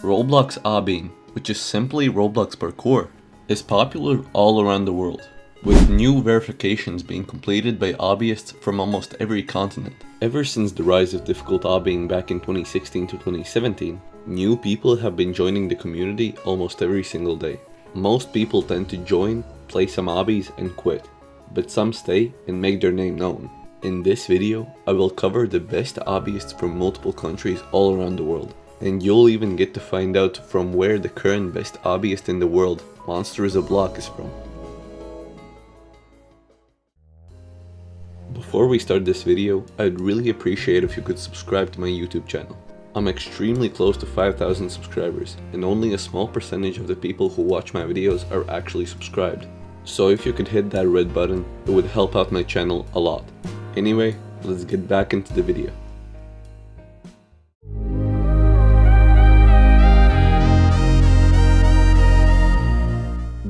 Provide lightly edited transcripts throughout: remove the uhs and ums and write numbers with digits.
Roblox obbying, which is simply Roblox parkour, is popular all around the world, with new verifications being completed by obbyists from almost every continent. Ever since the rise of difficult obbying back in 2016 to 2017, new people have been joining the community almost every single day. Most people tend to join, play some obbies and quit, but some stay and make their name known. In this video, I will cover the best obbyists from multiple countries all around the world. And you'll even get to find out from where the current best obbyist in the world, MonsterIsABlock, is from. Before we start this video, I'd really appreciate if you could subscribe to my YouTube channel. I'm extremely close to 5,000 subscribers, and only a small percentage of the people who watch my videos are actually subscribed. So if you could hit that red button, it would help out my channel a lot. Anyway, let's get back into the video.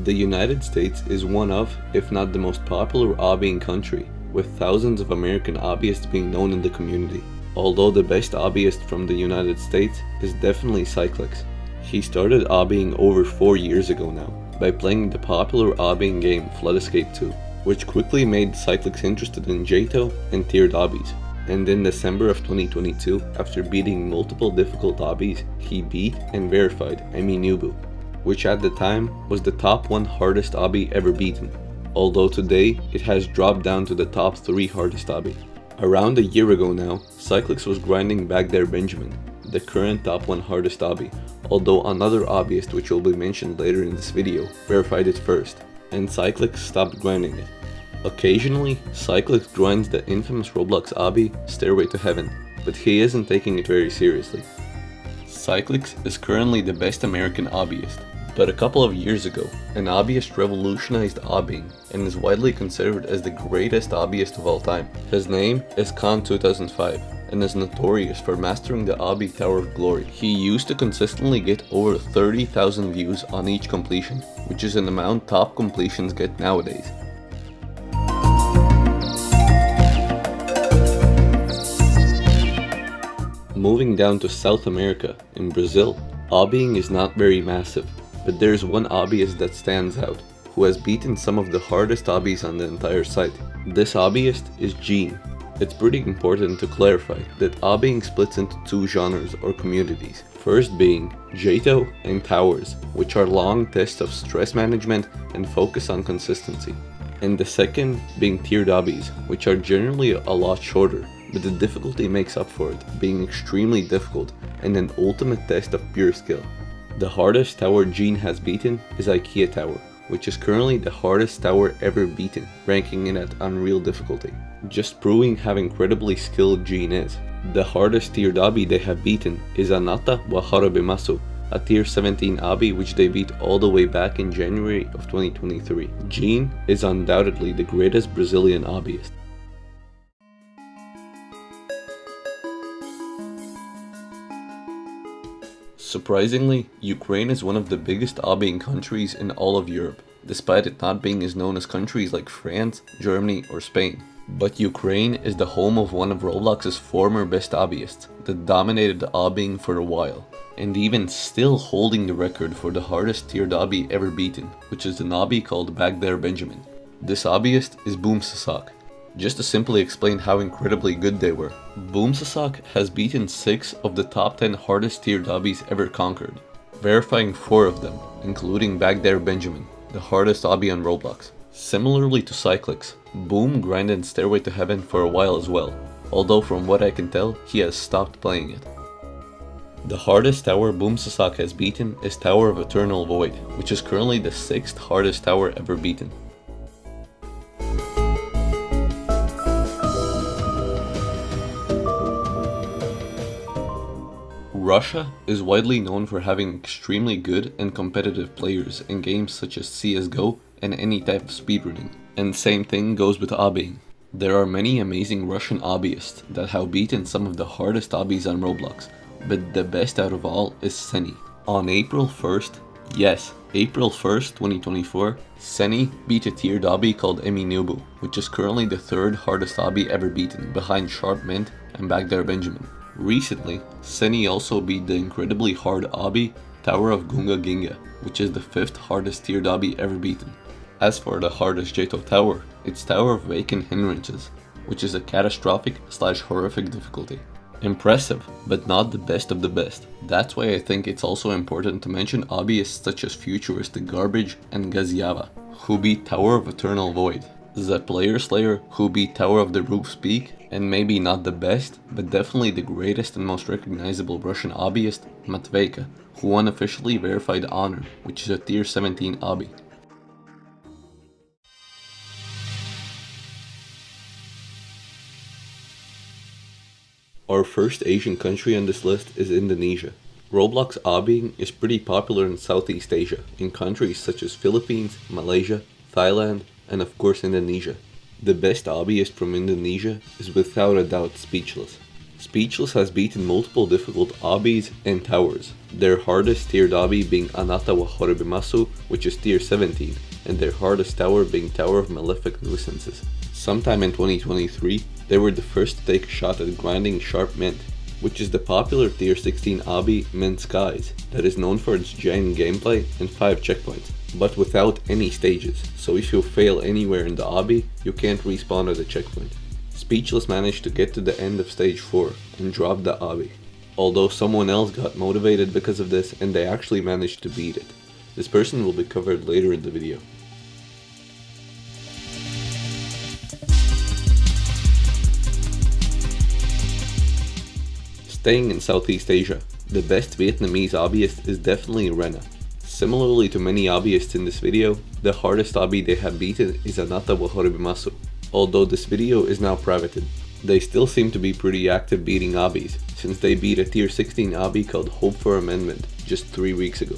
The United States is one of, if not the most popular obbying country, with thousands of American obbyists being known in the community. Although the best obbyist from the United States is definitely Cyclix. He started obbying over 4 years ago now, by playing the popular obbying game Flood Escape 2, which quickly made Cyclix interested in JTO and tiered obbies. And in December of 2022, after beating multiple difficult obbies, he beat and verified Nubu, which at the time was the top 1 hardest obby ever beaten, although today it has dropped down to the top 3 hardest obby. Around a year ago now, Cyclix was grinding back their Benjamin, the current top 1 hardest obby, although another obbyist, which will be mentioned later in this video, verified it first, and Cyclix stopped grinding it. Occasionally, Cyclix grinds the infamous Roblox obby Stairway to Heaven, but he isn't taking it very seriously. Cyclix is currently the best American obbyist, but a couple of years ago, an obbyist revolutionized obbying and is widely considered as the greatest obbyist of all time. His name is Khan2005 and is notorious for mastering the obby Tower of Glory. He used to consistently get over 30,000 views on each completion, which is an amount top completions get nowadays. Moving down to South America, in Brazil, obbying is not very massive. But there's one obbyist that stands out, who has beaten some of the hardest obbies on the entire site. This obbyist is Gene. It's pretty important to clarify that obbying splits into 2 genres or communities. First being JTO and Towers, which are long tests of stress management and focus on consistency. And the second being tiered obbies, which are generally a lot shorter, but the difficulty makes up for it, being extremely difficult and an ultimate test of pure skill. The hardest tower Gene has beaten is IKEA Tower, which is currently the hardest tower ever beaten, ranking it at unreal difficulty, just proving how incredibly skilled Gene is. The hardest tiered obby they have beaten is Anata wa Harabimasu, a tier 17 obby which they beat all the way back in January of 2023. Gene is undoubtedly the greatest Brazilian obbyist. Surprisingly, Ukraine is one of the biggest obbying countries in all of Europe, despite it not being as known as countries like France, Germany or Spain. But Ukraine is the home of one of Roblox's former best obbyists that dominated obbying for a while, and even still holding the record for the hardest tiered obby ever beaten, which is an obby called Back There Benjamin. This obbyist is Boomsasak. Just to simply explain how incredibly good they were, Boomsasak has beaten 6 of the top 10 hardest tiered obbies ever conquered, verifying 4 of them, including Back There Benjamin, the hardest obby on Roblox. Similarly to Cyclix, Boom grinded Stairway to Heaven for a while as well, although from what I can tell, he has stopped playing it. The hardest tower Boomsasak has beaten is Tower of Eternal Void, which is currently the 6th hardest tower ever beaten. Russia is widely known for having extremely good and competitive players in games such as CSGO and any type of speedrunning, and same thing goes with obbying. There are many amazing Russian obbyists that have beaten some of the hardest obbies on Roblox, but the best out of all is Seni. On April 1st, yes, April 1st, 2024, Seni beat a tiered obby called Nubu, which is currently the 3rd hardest obby ever beaten, behind Sharp Mint and Back There Benjamin. Recently, Seni also beat the incredibly hard obby Tower of Gunga Ginga, which is the 5th hardest tiered obby ever beaten. As for the hardest Jeto Tower, it's Tower of Vacant Hindrances, which is a catastrophic/horrific difficulty. Impressive, but not the best of the best. That's why I think it's also important to mention obbyists such as Futuristic Garbage and Gaziava, who beat Tower of Eternal Void, the Player Slayer, who beat Tower of the Roof's Peak, and maybe not the best, but definitely the greatest and most recognizable Russian obbyist, Matveyka, who won officially verified honor, which is a tier 17 obby. Our first Asian country on this list is Indonesia. Roblox obbying is pretty popular in Southeast Asia, in countries such as Philippines, Malaysia, Thailand, and of course Indonesia. The best obbyist from Indonesia is without a doubt Speechless. Speechless has beaten multiple difficult obbies and towers, their hardest tiered obby being Anata wa Horibimasu, which is tier 17, and their hardest tower being Tower of Malefic Nuisances. Sometime in 2023, they were the first to take a shot at grinding Sharp Mint, which is the popular tier 16 obby Mint Skies that is known for its giant gameplay and 5 checkpoints, but without any stages, so if you fail anywhere in the obby, you can't respawn at a checkpoint. Speechless managed to get to the end of stage 4 and drop the obby, although someone else got motivated because of this and they actually managed to beat it. This person will be covered later in the video. Staying in Southeast Asia, the best Vietnamese obbyist is definitely Rena. Similarly to many obbyists in this video, the hardest obby they have beaten is Anata wa Horibimasu, although this video is now privated. They still seem to be pretty active beating obbies, since they beat a tier 16 obby called Hope for Amendment just 3 weeks ago.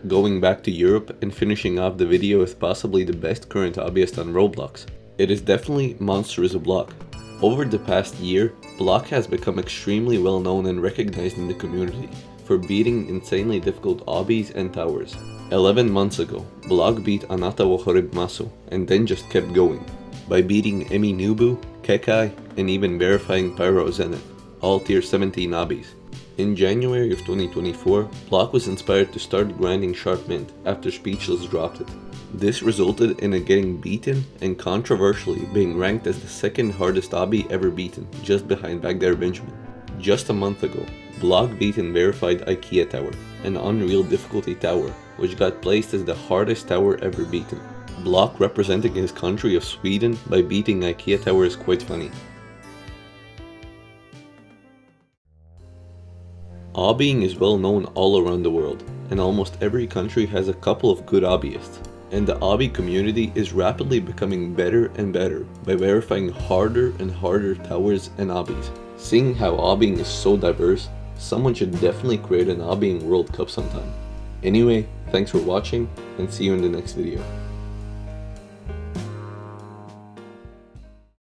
Going back to Europe and finishing off the video with possibly the best current obbyist on Roblox, it is definitely MonsterIsABlock. Over the past year, Block has become extremely well known and recognized in the community for beating insanely difficult obbies and towers. 11 months ago, Block beat Anata wa Horibimasu and then just kept going by beating Emi Nubu, Kekai, and even verifying Pyro Zenith, all tier 17 obbies. In January of 2024, Block was inspired to start grinding Sharp Mint after Speechless dropped it. This resulted in it getting beaten and controversially being ranked as the second hardest obby ever beaten, just behind Baghdad Benjamin. Just a month ago, Block beat and verified IKEA Tower, an unreal difficulty tower, which got placed as the hardest tower ever beaten. Block representing his country of Sweden by beating IKEA Tower is quite funny. Obbying is well known all around the world, and almost every country has a couple of good obbyists, and the obby community is rapidly becoming better and better by verifying harder and harder towers and obbies. Seeing how obbying is so diverse, someone should definitely create an obbying World Cup sometime. Anyway, thanks for watching, and see you in the next video.